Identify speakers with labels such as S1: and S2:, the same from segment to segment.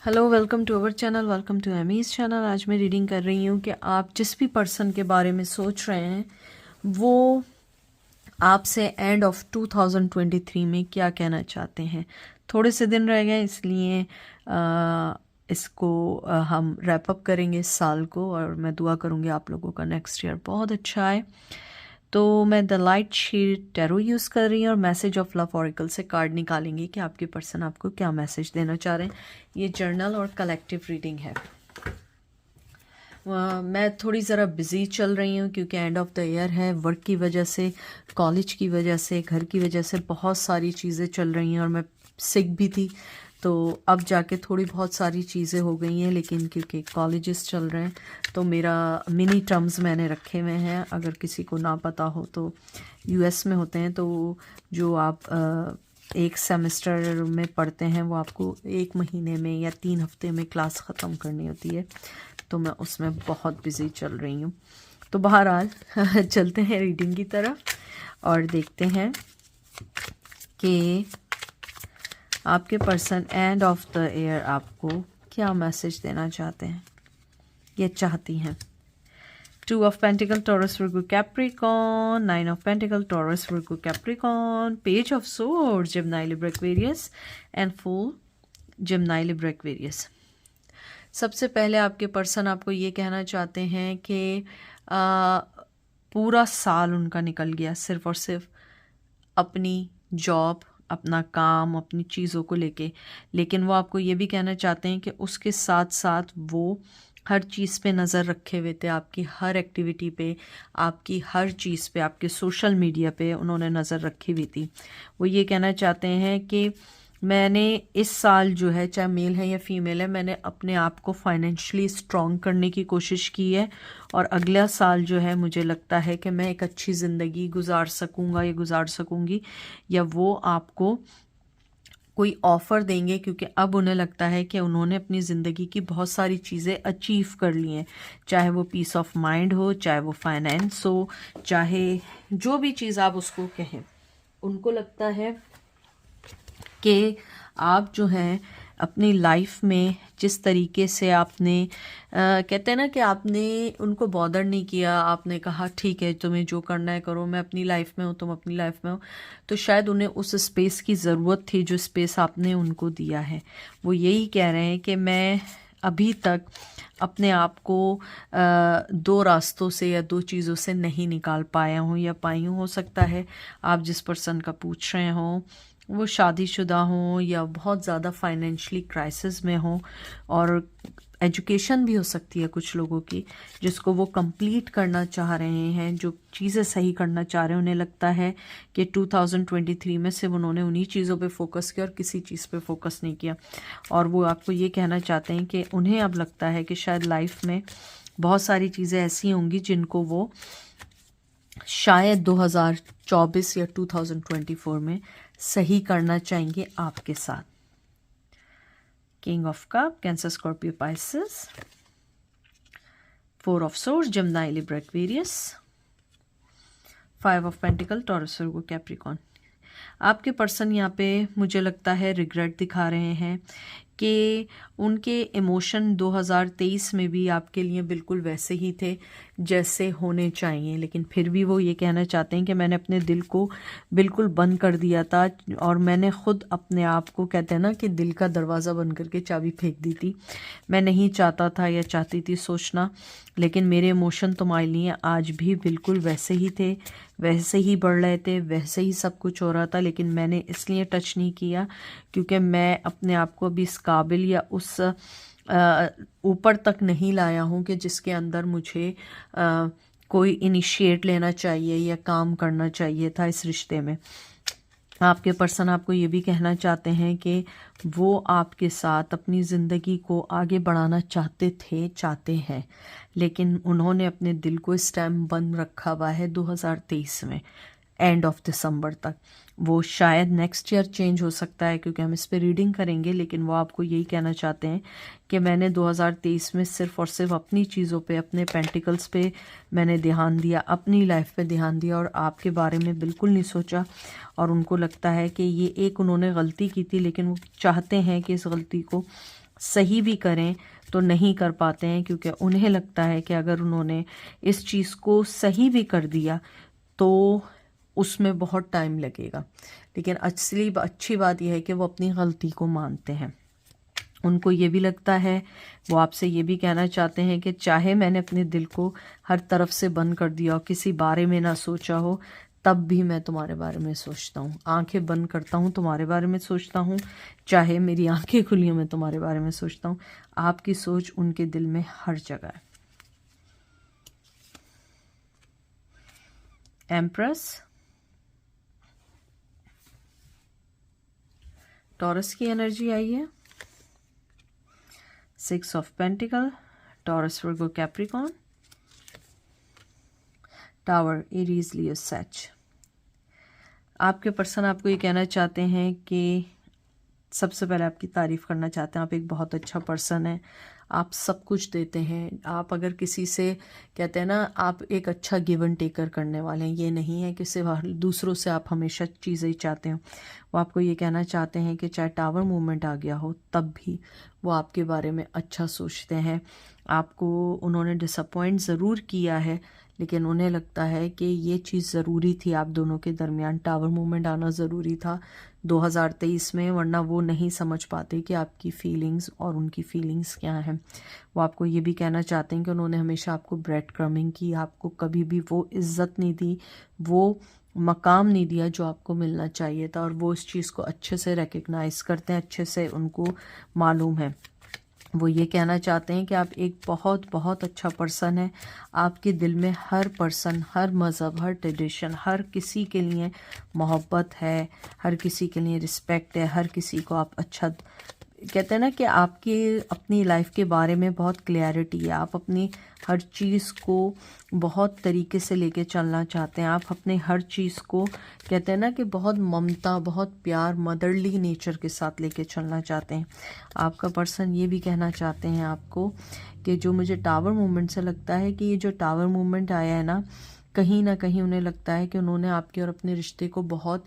S1: Hello, welcome to our channel, welcome to Amy's channel. आज मैं reading कर रही हूँ कि आप जिस भी पर्सन के बारे में सोच रहे हैं वो आपसे एंड ऑफ 2023 में क्या कहना चाहते हैं। थोड़े से दिन रह गए, इसलिए इसको हम रैप अप करेंगे इस साल को, और मैं दुआ करूँगी आप लोगों का नेक्स्ट ईयर बहुत अच्छा आए। तो मैं the light sheet tarot use कर रही हूँ और मैसेज ऑफ लव ऑरिकल से कार्ड निकालेंगे कि आपके पर्सन आपको क्या मैसेज देना चाह रहे हैं। ये जर्नल और कलेक्टिव रीडिंग है। मैं थोड़ी ज़रा बिज़ी चल रही हूँ क्योंकि एंड ऑफ द ईयर है। वर्क की वजह से, कॉलेज की वजह से, घर की वजह से बहुत सारी चीज़ें चल रही हैं और मैं सिक भी थी, तो अब जाके थोड़ी बहुत सारी चीज़ें हो गई हैं। लेकिन क्योंकि कॉलेजेस चल रहे हैं तो मेरा मिनी टर्म्स मैंने रखे हुए हैं। अगर किसी को ना पता हो तो यूएस में होते हैं, तो जो आप एक सेमेस्टर में पढ़ते हैं वो आपको 1 महीने में या 3 हफ्ते में क्लास ख़त्म करनी होती है। तो मैं उसमें बहुत बिज़ी चल रही हूँ। तो बहरहाल चलते हैं रीडिंग की तरफ और देखते हैं कि आपके person end of the year आपको क्या मैसेज देना चाहते हैं, ये चाहती हैं। 2 of Pentacle, Taurus, Virgo, Capricorn. 9 of Pentacle, Taurus, Virgo, Capricorn. Page of Swords, Gemini, Libra, Aquarius. And Fool, Gemini, Libra, Aquarius. सबसे पहले आपके पर्सन आपको ये कहना चाहते हैं कि पूरा साल उनका निकल गया सिर्फ और सिर्फ अपनी जॉब, अपना काम, अपनी चीज़ों को लेके। लेकिन वो आपको ये भी कहना चाहते हैं कि उसके साथ साथ वो हर चीज़ पे नज़र रखे हुए थे, आपकी हर एक्टिविटी पे, आपकी हर चीज़ पे, आपके सोशल मीडिया पे उन्होंने नज़र रखी हुई थी। वो ये कहना चाहते हैं कि मैंने इस साल जो है, चाहे मेल है या फीमेल है, मैंने अपने आप को फाइनेंशियली स्ट्रॉन्ग करने की कोशिश की है और अगला साल जो है मुझे लगता है कि मैं एक अच्छी ज़िंदगी गुजार सकूँगा या गुजार सकूँगी, या वो आपको कोई ऑफ़र देंगे, क्योंकि अब उन्हें लगता है कि उन्होंने अपनी ज़िंदगी की बहुत सारी चीज़ें अचीव कर ली हैं। चाहे वो पीस ऑफ माइंड हो, चाहे वो फाइनेंस हो, चाहे जो भी चीज़ आप उसको कहें, उनको लगता है कि आप जो हैं अपनी लाइफ में जिस तरीके से आपने कहते हैं ना कि आपने उनको बॉदर नहीं किया, आपने कहा ठीक है तुम्हें जो करना है करो, मैं अपनी लाइफ में हूँ, तुम अपनी लाइफ में हो, तो शायद उन्हें उस स्पेस की ज़रूरत थी जो स्पेस आपने उनको दिया है। वो यही कह रहे हैं कि मैं अभी तक अपने आप को 2 रास्तों से या 2 चीज़ों से नहीं निकाल पाया हूँ या पाई हूँ। हो सकता है आप जिस पर्सन का पूछ रहे हों वो शादीशुदा हों या बहुत ज़्यादा फाइनेंशियली क्राइसिस में हों, और एजुकेशन भी हो सकती है कुछ लोगों की जिसको वो कंप्लीट करना चाह रहे हैं, जो चीज़ें सही करना चाह रहे हैं। उन्हें लगता है कि 2023 में सिर्फ उन्होंने उन्हीं चीज़ों पे फोकस किया और किसी चीज़ पे फोकस नहीं किया। और वो आपको ये कहना चाहते हैं कि उन्हें अब लगता है कि शायद लाइफ में बहुत सारी चीज़ें ऐसी होंगी जिनको वो शायद 2024 या 2024 में सही करना चाहेंगे आपके साथ। King of cup, Cancer, Scorpio, Pisces. 4 of source, Gemini, Libra, Aquarius. 5 of pentacle, taurus, Virgo, Capricorn. आपके पर्सन यहाँ पे मुझे लगता है रिग्रेट दिखा रहे हैं कि उनके इमोशन 2023 में भी आपके लिए बिल्कुल वैसे ही थे जैसे होने चाहिए, लेकिन फिर भी वो ये कहना चाहते हैं कि मैंने अपने दिल को बिल्कुल बंद कर दिया था और मैंने खुद अपने आप को, कहते हैं ना कि दिल का दरवाज़ा बंद करके चाबी फेंक दी थी। मैं नहीं चाहता था या चाहती थी सोचना, लेकिन मेरे इमोशन तुम्हारे लिए आज भी बिल्कुल वैसे ही थे, वैसे ही बढ़ रहे थे, वैसे ही सब कुछ हो रहा था। लेकिन मैंने इसलिए टच नहीं किया क्योंकि मैं अपने आप को अभी इस काबिल या उस ऊपर तक नहीं लाया हूँ कि जिसके अंदर मुझे कोई इनिशिएट लेना चाहिए या काम करना चाहिए था इस रिश्ते में। आपके पर्सन आपको ये भी कहना चाहते हैं कि वो आपके साथ अपनी ज़िंदगी को आगे बढ़ाना चाहते हैं, लेकिन उन्होंने अपने दिल को इस टाइम बंद रखा हुआ है 2023 में। एंड ऑफ दिसंबर तक। वो शायद नेक्स्ट ईयर चेंज हो सकता है क्योंकि हम इस पे रीडिंग करेंगे, लेकिन वो आपको यही कहना चाहते हैं कि मैंने 2023 में सिर्फ और सिर्फ अपनी चीज़ों पे, अपने पेंटिकल्स पे मैंने ध्यान दिया, अपनी लाइफ पे ध्यान दिया और आपके बारे में बिल्कुल नहीं सोचा। और उनको लगता है कि ये एक उन्होंने गलती की थी, लेकिन वो चाहते हैं कि इस गलती को सही भी करें तो नहीं कर पाते हैं, क्योंकि उन्हें लगता है कि अगर उन्होंने इस चीज़ को सही भी कर दिया तो उसमें बहुत टाइम लगेगा। लेकिन असली अच्छी बात यह है कि वो अपनी गलती को मानते हैं। उनको ये भी लगता है, वो आपसे ये भी कहना चाहते हैं कि चाहे मैंने अपने दिल को हर तरफ से बंद कर दिया हो, किसी बारे में ना सोचा हो, तब भी मैं तुम्हारे बारे में सोचता हूँ। आंखें बंद करता हूँ, तुम्हारे बारे में सोचता हूँ, चाहे मेरी आंखें खुली हो मैं तुम्हारे बारे में सोचता हूँ। आपकी सोच उनके दिल में हर जगह है। एम्प्रेस, टॉरस की एनर्जी आई है। 6 of pentacle, taurus, Virgo, Capricorn, tower, Aries, Leo, Sachs. आपके पर्सन आपको ये कहना चाहते हैं कि सबसे पहले आपकी तारीफ़ करना चाहते हैं। आप एक बहुत अच्छा पर्सन हैं, आप सब कुछ देते हैं। आप अगर किसी से कहते हैं ना, आप एक अच्छा गिव एंड टेकर करने वाले हैं। ये नहीं है कि सिर्फ दूसरों से आप हमेशा चीज़ें ही चाहते हो। वो आपको ये कहना चाहते हैं कि चाहे टावर मूवमेंट आ गया हो तब भी वो आपके बारे में अच्छा सोचते हैं। आपको उन्होंने डिसअपॉइंट ज़रूर किया है, लेकिन उन्हें लगता है कि ये चीज़ ज़रूरी थी, आप दोनों के दरमियान टावर मूवमेंट आना ज़रूरी था 2023 में, वरना वो नहीं समझ पाते कि आपकी फीलिंग्स और उनकी फीलिंग्स क्या हैं। वो आपको ये भी कहना चाहते हैं कि उन्होंने हमेशा आपको ब्रेड क्रमिंग की, आपको कभी भी वो इज़्ज़त नहीं दी, वो मकाम नहीं दिया जो आपको मिलना चाहिए था, और वो इस चीज़ को अच्छे से रिकग्नाइज़ करते हैं, अच्छे से उनको मालूम है। वो ये कहना चाहते हैं कि आप एक बहुत बहुत अच्छा पर्सन है। आपके दिल में हर पर्सन, हर मज़हब, हर ट्रेडिशन, हर किसी के लिए मोहब्बत है, हर किसी के लिए रिस्पेक्ट है, हर किसी को आप अच्छा कहते हैं ना कि आपकी अपनी लाइफ के बारे में बहुत क्लैरिटी है। आप अपनी हर चीज़ को बहुत तरीके से लेके चलना चाहते हैं। आप अपने हर चीज़ को कहते हैं ना कि बहुत ममता, बहुत प्यार, मदरली नेचर के साथ लेके चलना चाहते हैं। आपका पर्सन ये भी कहना चाहते हैं आपको कि जो मुझे टावर मूवमेंट से लगता है कि ये जो टावर मूवमेंट आया है ना कहीं उन्हें लगता है कि उन्होंने आपके और अपने रिश्ते को बहुत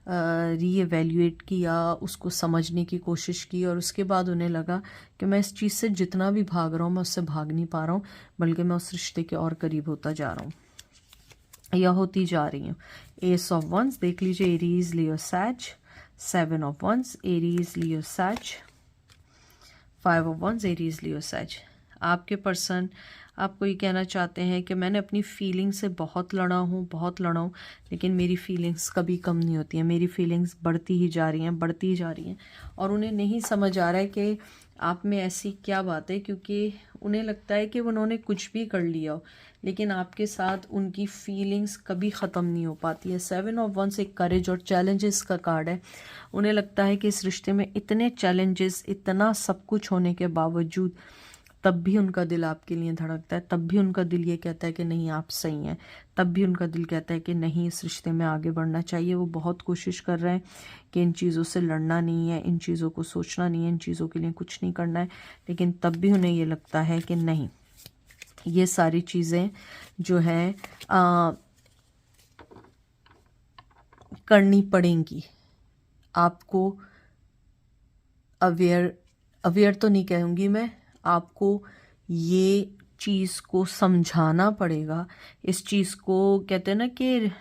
S1: रीएवैल्यूएट किया, उसको समझने की कोशिश की, और उसके बाद उन्हें लगा कि मैं इस चीज़ से जितना भी भाग रहा हूँ मैं उससे भाग नहीं पा रहा हूँ, बल्कि मैं उस रिश्ते के और करीब होता जा रहा हूँ या होती जा रही हूँ। एस ऑफ वंस देख लीजिए, एरीज, लियो, सैज। 7 ऑफ वंस, एरीज, लियो, सैज। 5 ऑफ वंस, एरीज, लियो, सैज। आपके पर्सन आपको ये कहना चाहते हैं कि मैंने अपनी फीलिंग से बहुत लड़ा हूँ, लेकिन मेरी फीलिंग्स कभी कम नहीं होती हैं। मेरी फीलिंग्स बढ़ती ही जा रही हैं, और उन्हें नहीं समझ आ रहा है कि आप में ऐसी क्या बात है, क्योंकि उन्हें लगता है कि उन्होंने कुछ भी कर लिया हो, लेकिन आपके साथ उनकी फीलिंग्स कभी ख़त्म नहीं हो पाती है। 7 ऑफ वंस एक करेज और चैलेंजेस का कार्ड है। उन्हें लगता है कि इस रिश्ते में इतने चैलेंजेस, इतना सब कुछ होने के बावजूद तब भी उनका दिल आपके लिए धड़कता है, तब भी उनका दिल ये कहता है कि नहीं आप सही हैं, तब भी उनका दिल कहता है कि नहीं इस रिश्ते में आगे बढ़ना चाहिए। वो बहुत कोशिश कर रहे हैं कि इन चीज़ों से लड़ना नहीं है, इन चीज़ों को सोचना नहीं है, इन चीज़ों के लिए कुछ नहीं करना है, लेकिन तब भी उन्हें ये लगता है कि नहीं ये सारी चीज़ें जो हैं करनी पड़ेंगी। आपको अवेयर तो नहीं कहूँगी मैं, आपको ये चीज़ को समझाना पड़ेगा। इस चीज़ को कहते हैं ना कि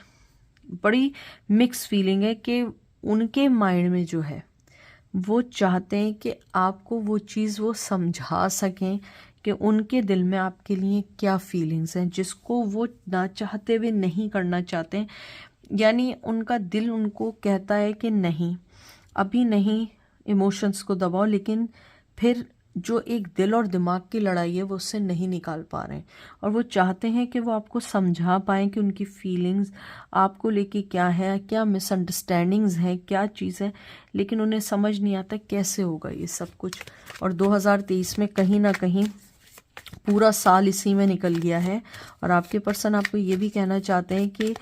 S1: बड़ी मिक्स फीलिंग है कि उनके माइंड में जो है वो चाहते हैं कि आपको वो चीज़ वो समझा सकें कि उनके दिल में आपके लिए क्या फीलिंग्स हैं, जिसको वो ना चाहते हुए नहीं करना चाहते हैं। यानी उनका दिल उनको कहता है कि नहीं अभी नहीं, इमोशंस को दबाओ, लेकिन फिर जो एक दिल और दिमाग की लड़ाई है वो उससे नहीं निकाल पा रहे हैं, और वो चाहते हैं कि वो आपको समझा पाएँ कि उनकी फीलिंग्स आपको लेके क्या है, क्या मिसअंडरस्टैंडिंग्स हैं, क्या चीज़ है, लेकिन उन्हें समझ नहीं आता कैसे होगा ये सब कुछ। और 2023 में कहीं ना कहीं पूरा साल इसी में निकल गया है। और आपके पर्सन आपको ये भी कहना चाहते हैं कि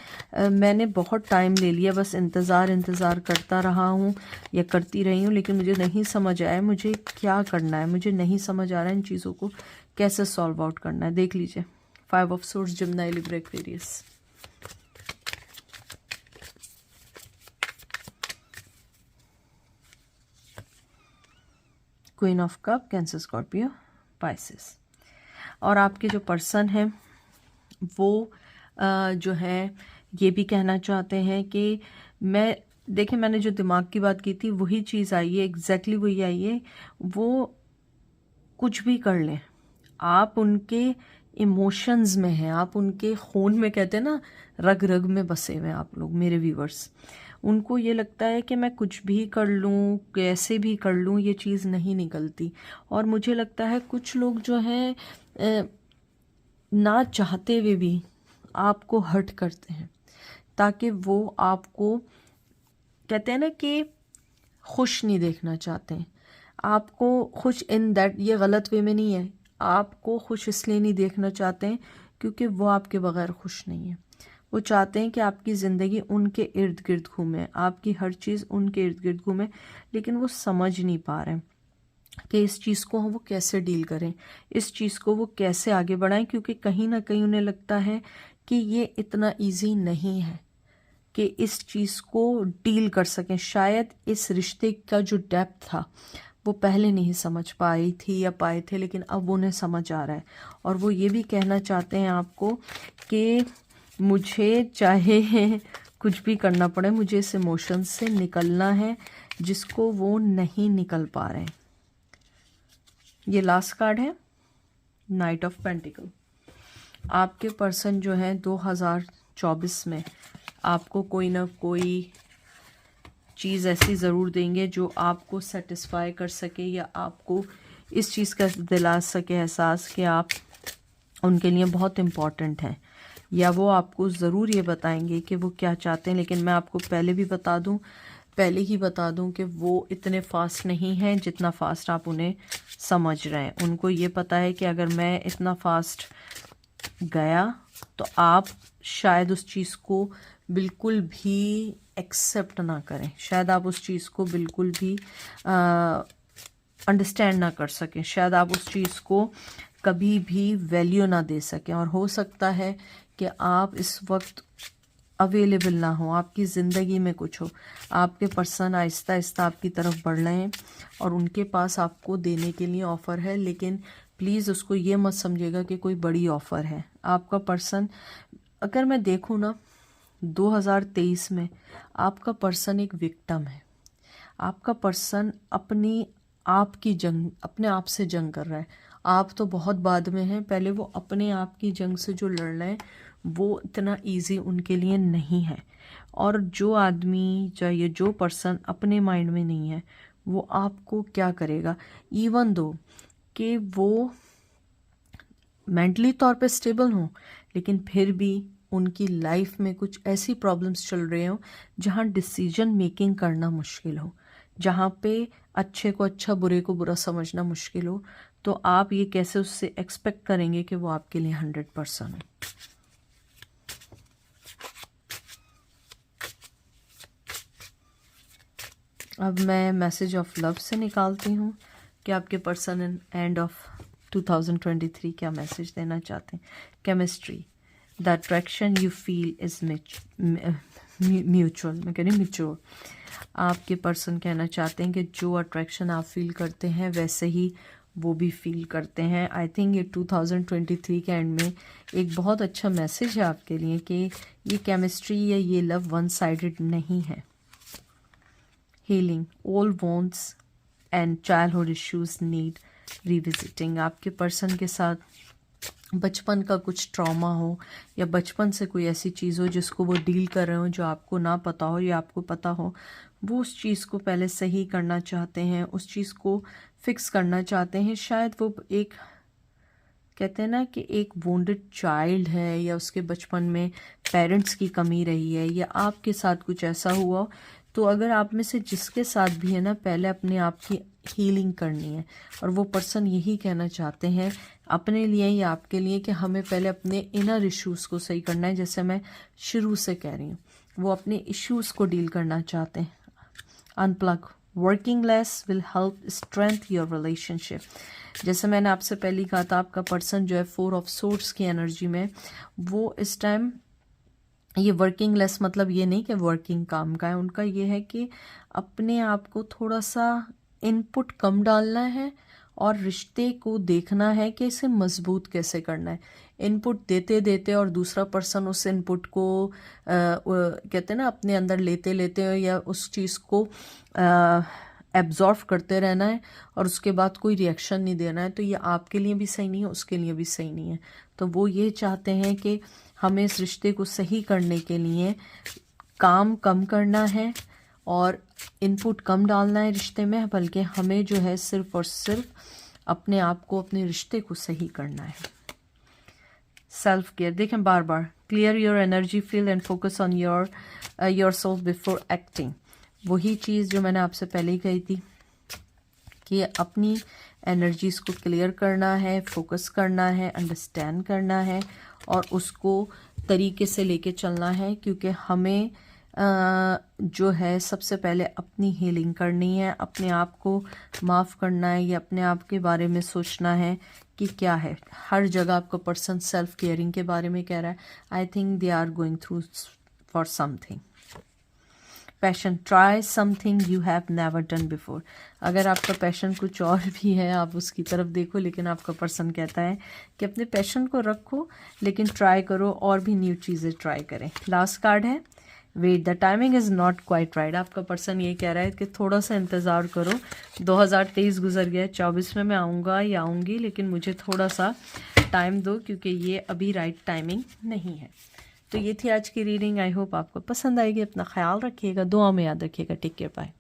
S1: मैंने बहुत टाइम ले लिया, बस इंतज़ार करता रहा हूँ या करती रही हूँ, लेकिन मुझे नहीं समझ आया मुझे क्या करना है, मुझे नहीं समझ आ रहा है इन चीज़ों को कैसे सॉल्व आउट करना है। देख लीजिए, 5 of swords, Gemini, Libra, Aquarius. Queen of cup, Cancer, Scorpio, Pisces. और आपके जो पर्सन हैं वो जो है ये भी कहना चाहते हैं कि देखिए मैंने जो दिमाग की बात की थी वही चीज़ आई है, एग्जैक्टली वही आई है। वो कुछ भी कर लें, आप उनके इमोशंस में हैं, आप उनके खून में, कहते हैं ना, रग रग में बसे हुए आप लोग, मेरे व्यूवर्स। उनको ये लगता है कि मैं कुछ भी कर लूँ, कैसे भी कर लूँ, ये चीज़ नहीं निकलती। और मुझे लगता है कुछ लोग जो हैं ना चाहते हुए भी आपको हर्ट करते हैं ताकि वो आपको, कहते हैं ना कि खुश नहीं देखना चाहते हैं आपको खुश, इन दैट, ये गलत वे में नहीं है, आपको खुश इसलिए नहीं देखना चाहते हैं क्योंकि वो आपके बगैर खुश नहीं है। वो चाहते हैं कि आपकी ज़िंदगी उनके इर्द गिर्द घूमे, आपकी हर चीज़ उनके इर्द गिर्द घूमे, लेकिन वो समझ नहीं पा रहे हैं कि इस चीज़ को वो कैसे डील करें, इस चीज़ को वो कैसे आगे बढ़ाएं, क्योंकि कहीं ना कहीं उन्हें लगता है कि ये इतना ईजी नहीं है कि इस चीज़ को डील कर सकें। शायद इस रिश्ते का जो डेप्थ था वो पहले नहीं समझ पाई थी या पाए थे, लेकिन अब उन्हें समझ आ रहा है। और वो ये भी कहना चाहते हैं आपको कि मुझे चाहे कुछ भी करना पड़े, मुझे इस इमोशन से निकलना है, जिसको वो नहीं निकल पा रहे हैं। ये लास्ट कार्ड है, नाइट ऑफ पेंटिकल। आपके पर्सन जो है 2024 में आपको कोई ना कोई चीज़ ऐसी ज़रूर देंगे जो आपको सेटिस्फाई कर सके या आपको इस चीज़ का दिला सके एहसास कि आप उनके लिए बहुत इम्पॉर्टेंट हैं, या वो आपको ज़रूर ये बताएंगे कि वो क्या चाहते हैं। लेकिन मैं आपको पहले ही बता दूं कि वो इतने फास्ट नहीं हैं जितना फास्ट आप उन्हें समझ रहे हैं। उनको ये पता है कि अगर मैं इतना फास्ट गया तो आप शायद उस चीज़ को बिल्कुल भी एक्सेप्ट ना करें, शायद आप उस चीज़ को बिल्कुल भी अंडरस्टैंड ना कर सकें, शायद आप उस चीज़ को कभी भी वैल्यू ना दे सकें। और हो सकता है कि आप इस वक्त अवेलेबल ना हो, आपकी ज़िंदगी में कुछ हो, आपके पर्सन आहिस्ता आहिस्ता आपकी तरफ बढ़ रहे हैं और उनके पास आपको देने के लिए ऑफ़र है, लेकिन प्लीज़ उसको ये मत समझिएगा कि कोई बड़ी ऑफ़र है। आपका पर्सन, अगर मैं देखूँ ना, 2023 में आपका पर्सन एक विक्टिम है। आपका पर्सन अपने आप से जंग कर रहा है। आप तो बहुत बाद में हैं, पहले वो अपने आप की जंग से जो लड़ रहे हैं वो इतना इजी उनके लिए नहीं है। और जो आदमी, चाहे जो पर्सन अपने माइंड में नहीं है, वो आपको क्या करेगा, इवन दो कि वो मेंटली तौर पे स्टेबल हों, लेकिन फिर भी उनकी लाइफ में कुछ ऐसी प्रॉब्लम्स चल रहे हो जहाँ डिसीजन मेकिंग करना मुश्किल हो, जहाँ पे अच्छे को अच्छा, बुरे को बुरा समझना मुश्किल हो। तो आप ये कैसे उससे एक्सपेक्ट करेंगे कि वो आपके लिए 100% हो। अब मैं मैसेज ऑफ लव से निकालती हूँ कि आपके पर्सन एंड ऑफ 2023 क्या मैसेज देना चाहते हैं। Chemistry, the attraction you feel is mutual, मैं कह रही हूँ मैच्योर। आपके पर्सन कहना चाहते हैं कि जो अट्रैक्शन आप फील करते हैं वैसे ही वो भी फील करते हैं। आई थिंक ये 2023 के एंड में एक बहुत अच्छा मैसेज है आपके लिए कि ये केमिस्ट्री या ये लव वन साइडेड नहीं है। Healing, all wants and childhood issues need revisiting. आपके पर्सन के साथ बचपन का कुछ ट्रॉमा हो या बचपन से कोई ऐसी चीज़ हो जिसको वो डील कर रहे हो जो आपको ना पता हो या आपको पता हो, वो उस चीज़ को पहले सही करना चाहते हैं, उस चीज़ को फिक्स करना चाहते हैं। शायद वो एक, कहते हैं ना कि एक वोंडेड चाइल्ड है, या उसके बचपन में पेरेंट्स की कमी रही है, या आपके साथ कुछ ऐसा हुआ तो अगर आप में से जिसके साथ भी है ना, पहले अपने आप की हीलिंग करनी है, और वो पर्सन यही कहना चाहते हैं अपने लिए या आपके लिए कि हमें पहले अपने इनर इश्यूज़ को सही करना है। जैसे मैं शुरू से कह रही हूँ, वो अपने इश्यूज़ को डील करना चाहते हैं। Unplug, working less will help strength your relationship. जैसे मैंने आपसे पहले ही कहा था, आपका पर्सन जो है 4 ऑफ सोर्ड्स की एनर्जी में, वो इस टाइम, ये वर्किंग लेस मतलब ये नहीं कि वर्किंग काम का है, उनका ये है कि अपने आप को थोड़ा सा इनपुट कम डालना है और रिश्ते को देखना है कि इसे मजबूत कैसे करना है। इनपुट देते देते और दूसरा पर्सन उस इनपुट को कहते हैं ना अपने अंदर लेते लेते या उस चीज़ को एब्जॉर्व करते रहना है और उसके बाद कोई रिएक्शन नहीं देना है, तो ये आपके लिए भी सही नहीं है, उसके लिए भी सही नहीं है। तो वो ये चाहते हैं कि हमें इस रिश्ते को सही करने के लिए काम कम करना है और इनपुट कम डालना है रिश्ते में, बल्कि हमें जो है सिर्फ और सिर्फ अपने आप को, अपने रिश्ते को सही करना है। सेल्फ केयर, देखें बार बार, clear your energy field and focus on yourself before acting. वही चीज़ जो मैंने आपसे पहले ही कही थी कि अपनी एनर्जीज को क्लियर करना है, फोकस करना है, अंडरस्टैंड करना है और उसको तरीके से लेके चलना है, क्योंकि हमें जो है सबसे पहले अपनी हीलिंग करनी है, अपने आप को माफ़ करना है, या अपने आप के बारे में सोचना है कि क्या है। हर जगह आपका पर्सन सेल्फ केयरिंग के बारे में कह रहा है। I think they are going through for something. Passion, try something you have never done before. अगर आपका पैशन कुछ और भी है, आप उसकी तरफ देखो, लेकिन आपका पर्सन कहता है कि अपने पैशन को रखो लेकिन ट्राई करो और भी न्यू चीज़ें ट्राई करें। लास्ट कार्ड है wait, the timing is not quite right. आपका पर्सन ये कह रहा है कि थोड़ा सा इंतज़ार करो, 2023 गुजर गया, 24 में मैं आऊँगा या आऊँगी, लेकिन मुझे थोड़ा सा टाइम दो क्योंकि ये अभी राइट टाइमिंग नहीं है। तो ये थी आज की रीडिंग। आई होप आपको पसंद आएगी। अपना ख्याल रखिएगा, दुआ में याद रखिएगा। Take care, bye.